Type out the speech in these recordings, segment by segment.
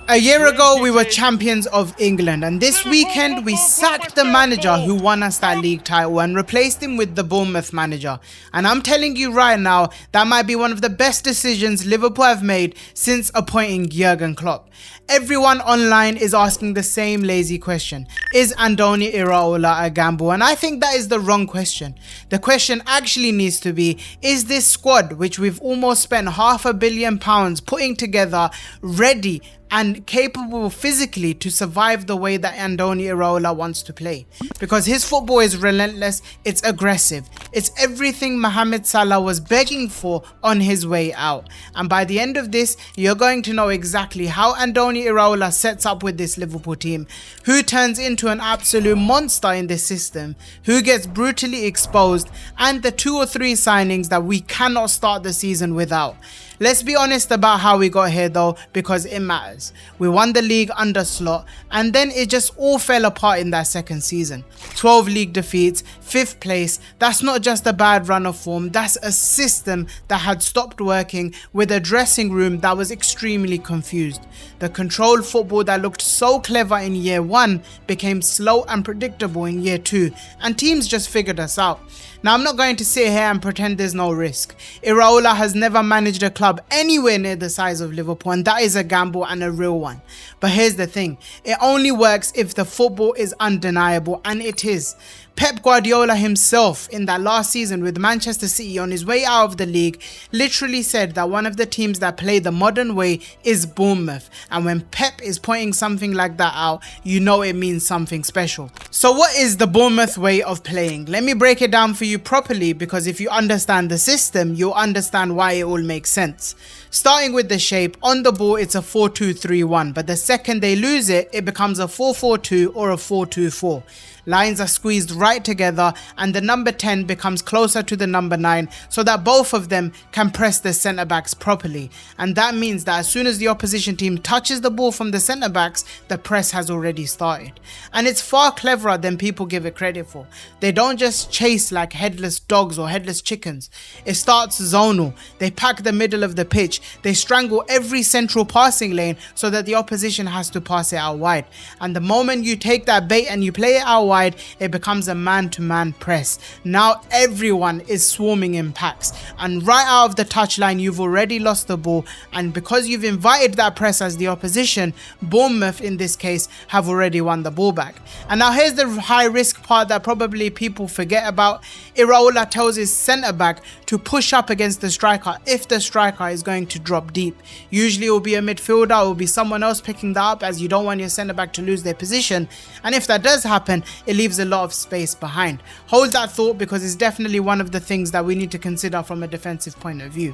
A year ago, we were champions of England, and this weekend we sacked the manager who won us that league title and replaced him with the Bournemouth manager. And I'm telling you right now, that might be one of the best decisions Liverpool have made since appointing Jurgen Klopp. Everyone online is asking the same lazy question: is Andoni Iraola a gamble? And I think that is the wrong question. The question actually needs to be, is this squad, which we've almost spent £500 million putting together, ready and capable physically to survive the way that Andoni Iraola wants to play? Because his football is relentless, it's aggressive, it's everything Mohamed Salah was begging for on his way out. And by the end of this, you're going to know exactly how Andoni Iraola sets up with this Liverpool team, who turns into an absolute monster in this system, who gets brutally exposed, and the 2 or 3 signings that we cannot start the season without. Let's be honest about how we got here though, because it matters. We won the league under Slot, and then it just all fell apart in that second season. 12 league defeats, 5th place. That's not just a bad run of form, that's a system that had stopped working, with a dressing room that was extremely confused. The controlled football that looked so clever in year 1 became slow and predictable in year 2, and teams just figured us out. Now, I'm not going to sit here and pretend there's no risk. Iraola has never managed a club anywhere near the size of Liverpool, and that is a gamble and a real one. But here's the thing, it only works if the football is undeniable, and it is. Pep Guardiola himself, in that last season with Manchester City on his way out of the league, literally said that one of the teams that play the modern way is Bournemouth. And when Pep is pointing something like that out, you know it means something special. So what is the Bournemouth way of playing? Let me break it down for you properly, because if you understand the system, you'll understand why it all makes sense. Starting with the shape, on the ball it's a 4-2-3-1, but the second they lose it, it becomes a 4-4-2 or a 4-2-4. Lines are squeezed right together, and the number 10 becomes closer to the number 9 so that both of them can press the centre backs properly. And that means that as soon as the opposition team touches the ball from the centre backs, the press has already started. And it's far cleverer than people give it credit for. They don't just chase like headless dogs or headless chickens. It starts zonal. They pack the middle of the pitch. They strangle every central passing lane so that the opposition has to pass it out wide. And the moment you take that bait and you play it out wide, it becomes a man-to-man press. Now everyone is swarming in packs, and right out of the touchline you've already lost the ball, and because you've invited that press as the opposition, Bournemouth in this case have already won the ball back. And now here's the high risk part that probably people forget about. Iraola tells his centre back to push up against the striker if the striker is going to drop deep. Usually it will be a midfielder, it will be someone else picking that up, as you don't want your centre back to lose their position. And if that does happen, it leaves a lot of space behind. Hold that thought, because it's definitely one of the things that we need to consider from a defensive point of view.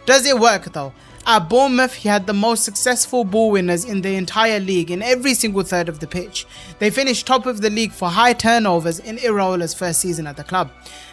Does it work though? At Bournemouth, he had the most successful ball winners in the entire league in every single third of the pitch. They finished top of the league for high turnovers in Iraola's first season at the club.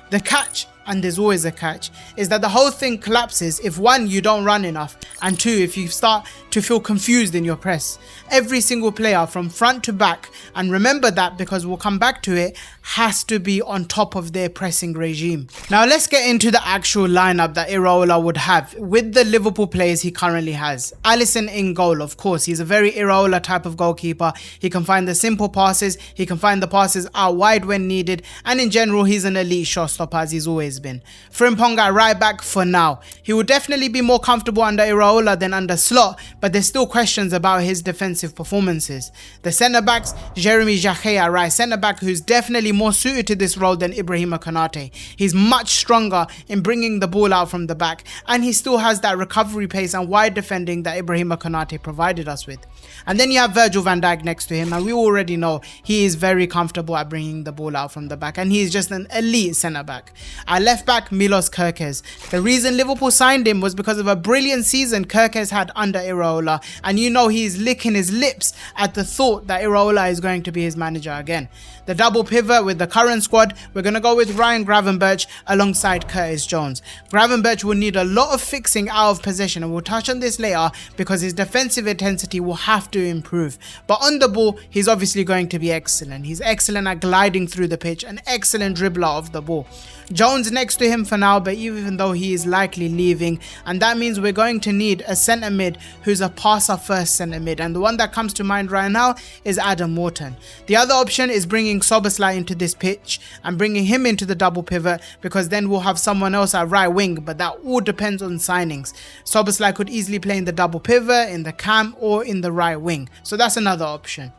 The catch, and there's always a catch, is that the whole thing collapses if 1, you don't run enough, and 2, if you start to feel confused in your press. Every single player from front to back, and remember that because we'll come back to it, has to be on top of their pressing regime. Now let's get into the actual lineup that Iraola would have with the Liverpool players he currently has. Allister in goal, of course. He's a very Iraola type of goalkeeper. He can find the simple passes, he can find the passes out wide when needed, and in general he's an elite shotstopper, as he's always been. Frimpong at right back for now. He will definitely be more comfortable under Iraola than under Slot, but there's still questions about his defensive performances. The centre backs, Jeremy Jacquet at right centre back, who's definitely more suited to this role than Ibrahima Konate. He's much stronger in bringing the ball out from the back, and he still has that recovery pace and wide defending that Ibrahima Konate provided us with. And then you have Virgil van Dijk next to him, and we already know he is very comfortable at bringing the ball out from the back, and he is just an elite centre back. At left back, Milos Kerkez. The reason Liverpool signed him was because of a brilliant season Kerkez had under Iraola, and you know he's licking his lips at the thought that Iraola is going to be his manager again. The double pivot with the current squad, we're going to go with Ryan Gravenberch alongside Curtis Jones. Gravenberch will need a lot of fixing out of possession, and we'll touch on this later because his defensive intensity will have to improve. But on the ball, he's obviously going to be excellent. He's excellent at gliding through the pitch, an excellent dribbler of the ball. Jones Frimpong's next to him for now, but even though he is likely leaving, and that means we're going to need a centre mid who's a passer first centre mid, and the one that comes to mind right now is Adam Wharton. The other option is bringing Szoboszlai into this pitch and bringing him into the double pivot, because then we'll have someone else at right wing, but that all depends on signings. Szoboszlai could easily play in the double pivot, in the cam, or in the right wing, so that's another option.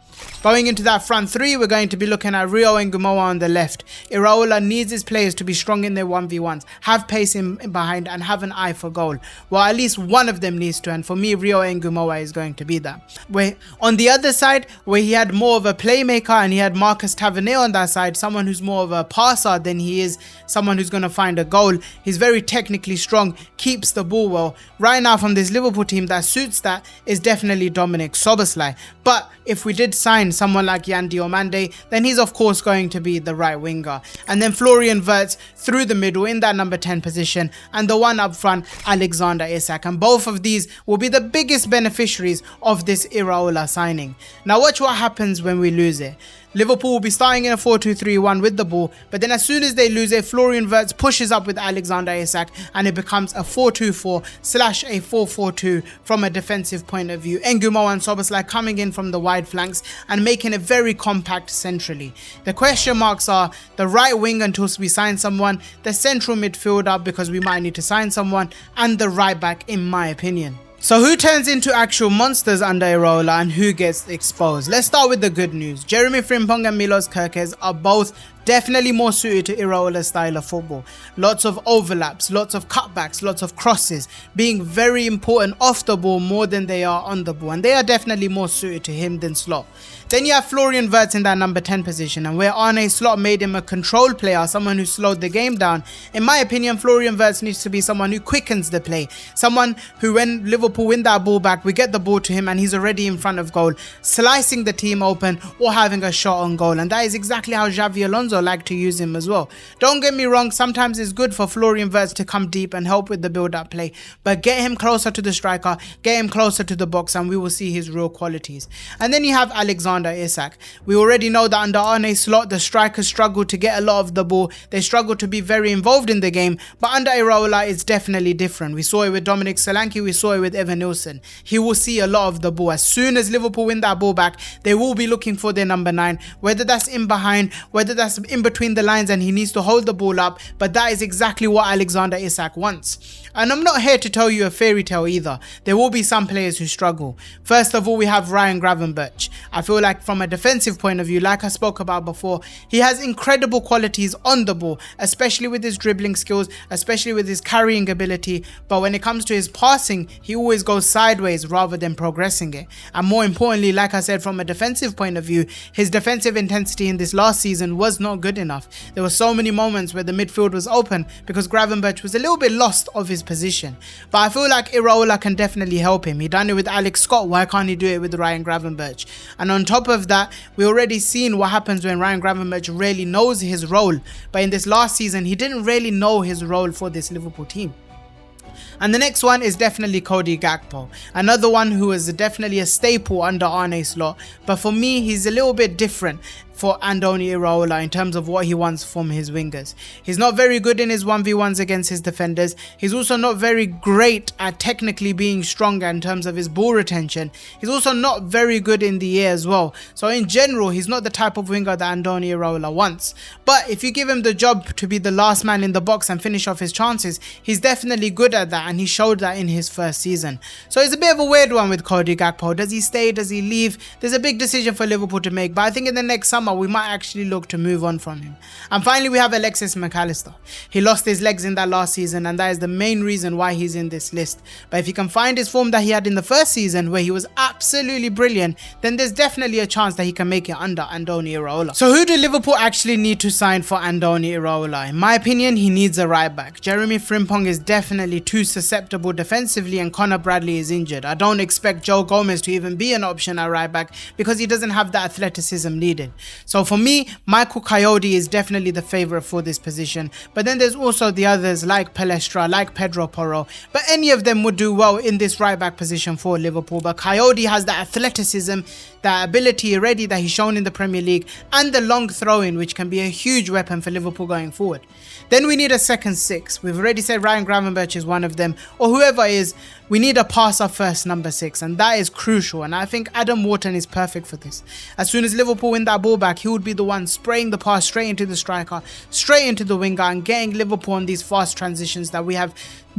Going into that front three, we're going to be looking at Rio and Gumoa on the left. Iraola needs his players to be strong in their 1v1s, have pace in behind, and have an eye for goal. Well, at least one of them needs to, and for me, Rio and Gumoa is going to be that. Where on the other side, where he had more of a playmaker and he had Marcus Tavernier on that side, someone who's more of a passer than he is someone who's going to find a goal. He's very technically strong, keeps the ball well. Right now from this Liverpool team that suits that is definitely Dominik Szoboszlai. But if we did sign someone like Yan Diomande, then he's of course going to be the right winger. And then Florian Wirtz through the middle in that number 10 position, and the one up front, Alexander Isak. And both of these will be the biggest beneficiaries of this Iraola signing. Now watch what happens when we lose it. Liverpool will be starting in a 4-2-3-1 with the ball, but then as soon as they lose it, Florian Wirtz pushes up with Alexander Isak and it becomes a 4-2-4/ a 4-4-2 from a defensive point of view. Gumoa and Szoboszlai coming in from the wide flanks and making it very compact centrally. The question marks are the right wing until we sign someone, the central midfielder because we might need to sign someone, and the right back in my opinion. So who turns into actual monsters under Iraola and who gets exposed? Let's start with the good news. Jeremy Frimpong and Milos Kerkez are both definitely more suited to Iraola's style of football. Lots of overlaps, lots of cutbacks, lots of crosses, being very important off the ball more than they are on the ball, and they are definitely more suited to him than Slot. Then you have Florian Wirtz in that number 10 position, and where Arne Slot made him a control player, someone who slowed the game down, in my opinion Florian Wirtz needs to be someone who quickens the play, someone who when Liverpool win that ball back, we get the ball to him and he's already in front of goal, slicing the team open or having a shot on goal. And that is exactly how Xabi Alonso like to use him as well. Don't get me wrong, sometimes it's good for Florian Wirtz to come deep and help with the build-up play, but get him closer to the striker, get him closer to the box, and we will see his real qualities. And then you have Alexander Isak. We already know that under Arne Slot, the strikers struggle to get a lot of the ball, they struggle to be very involved in the game, but under Iraola it's definitely different. We saw it with Dominic Solanke, we saw it with Evan Nilsson. He will see a lot of the ball. As soon as Liverpool win that ball back, they will be looking for their number 9, whether that's in behind, whether that's in between the lines, and he needs to hold the ball up, but that is exactly what Alexander Isak wants. And I'm not here to tell you a fairy tale either. There will be some players who struggle. First of all, we have Ryan Gravenberch. I feel like from a defensive point of view, like I spoke about before, he has incredible qualities on the ball, especially with his dribbling skills, especially with his carrying ability, but when it comes to his passing, he always goes sideways rather than progressing it. And more importantly, like I said, from a defensive point of view, his defensive intensity in this last season was not good enough. There were so many moments where the midfield was open because Gravenberch was a little bit lost of his position. But I feel like Iraola can definitely help him. He done it with Alex Scott, why can't he do it with Ryan Gravenberch? And on top of that, we already seen what happens when Ryan Gravenberch really knows his role, but in this last season he didn't really know his role for this Liverpool team. And the next one is definitely Cody Gakpo, another one who is definitely a staple under Arne Slot, but for me he's a little bit different for Andoni Iraola in terms of what he wants from his wingers. He's not very good in his 1v1s against his defenders. He's also not very great at technically being stronger in terms of his ball retention. He's also not very good in the air as well. So in general, he's not the type of winger that Andoni Iraola wants. But if you give him the job to be the last man in the box and finish off his chances, he's definitely good at that, and he showed that in his first season. So it's a bit of a weird one with Cody Gakpo. Does he stay? Does he leave? There's a big decision for Liverpool to make, but I think in the next summer we might actually look to move on from him. And finally, we have Alexis Mac Allister. He lost his legs in that last season, and that is the main reason why he's in this list. But if he can find his form that he had in the first season, where he was absolutely brilliant, then there's definitely a chance that he can make it under Andoni Iraola. So who do Liverpool actually need to sign for Andoni Iraola? In my opinion, he needs a right back. Jeremy Frimpong is definitely too susceptible defensively, and Connor Bradley is injured. I don't expect Joe Gomez to even be an option at right back because he doesn't have the athleticism needed. So for me, Michael Coyote is definitely the favourite for this position. But then there's also the others like Palestra, like Pedro Porro. But any of them would do well in this right back position for Liverpool. But Coyote has the athleticism the ability already that he's shown in the Premier League, and the long throw-in, which can be a huge weapon for Liverpool going forward. Then we need a second six. We've already said Ryan Gravenberch is one of them, or whoever is. We need a passer first number 6, and that is crucial, and I think Adam Wharton is perfect for this. As soon as Liverpool win that ball back, he would be the one spraying the pass straight into the striker, straight into the winger, and getting Liverpool on these fast transitions that we have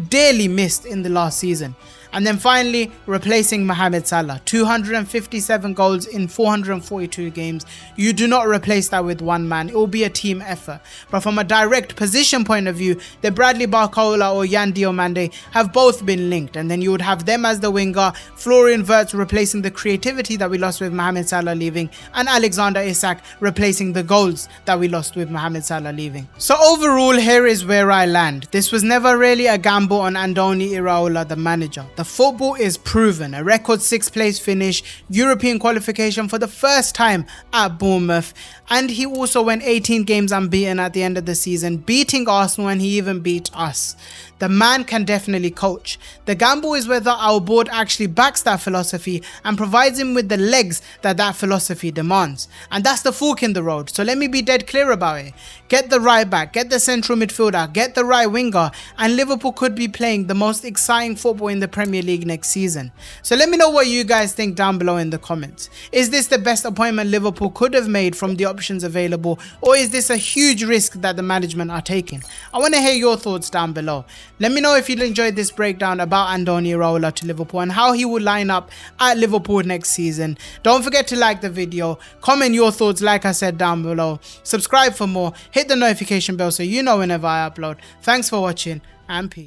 dearly missed in the last season. And then finally, replacing Mohamed Salah. 257 goals in 442 games. You do not replace that with one man. It will be a team effort. But from a direct position point of view, the Bradley Barcola or Yan Diomande have both been linked. And then you would have them as the winger, Florian Wirtz replacing the creativity that we lost with Mohamed Salah leaving, and Alexander Isak replacing the goals that we lost with Mohamed Salah leaving. So overall, here is where I land. This was never really a gamble on Andoni Iraola, the manager. The football is proven. A record 6th place finish, European qualification for the first time at Bournemouth, and he also went 18 games unbeaten at the end of the season, beating Arsenal, and he even beat us. The man can definitely coach. The gamble is whether our board actually backs that philosophy and provides him with the legs that that philosophy demands. And that's the fork in the road. So let me be dead clear about it. Get the right back, get the central midfielder, get the right winger, and Liverpool could be playing the most exciting football in the Premier League next season. So let me know what you guys think down below in the comments. Is this the best appointment Liverpool could have made from the options available, or is this a huge risk that the management are taking? I want to hear your thoughts down below. Let me know if you enjoyed this breakdown about Andoni Iraola to Liverpool and how he would line up at Liverpool next season. Don't forget to like the video, comment your thoughts like I said down below, subscribe for more, hit the notification bell so you know whenever I upload. Thanks for watching, and peace.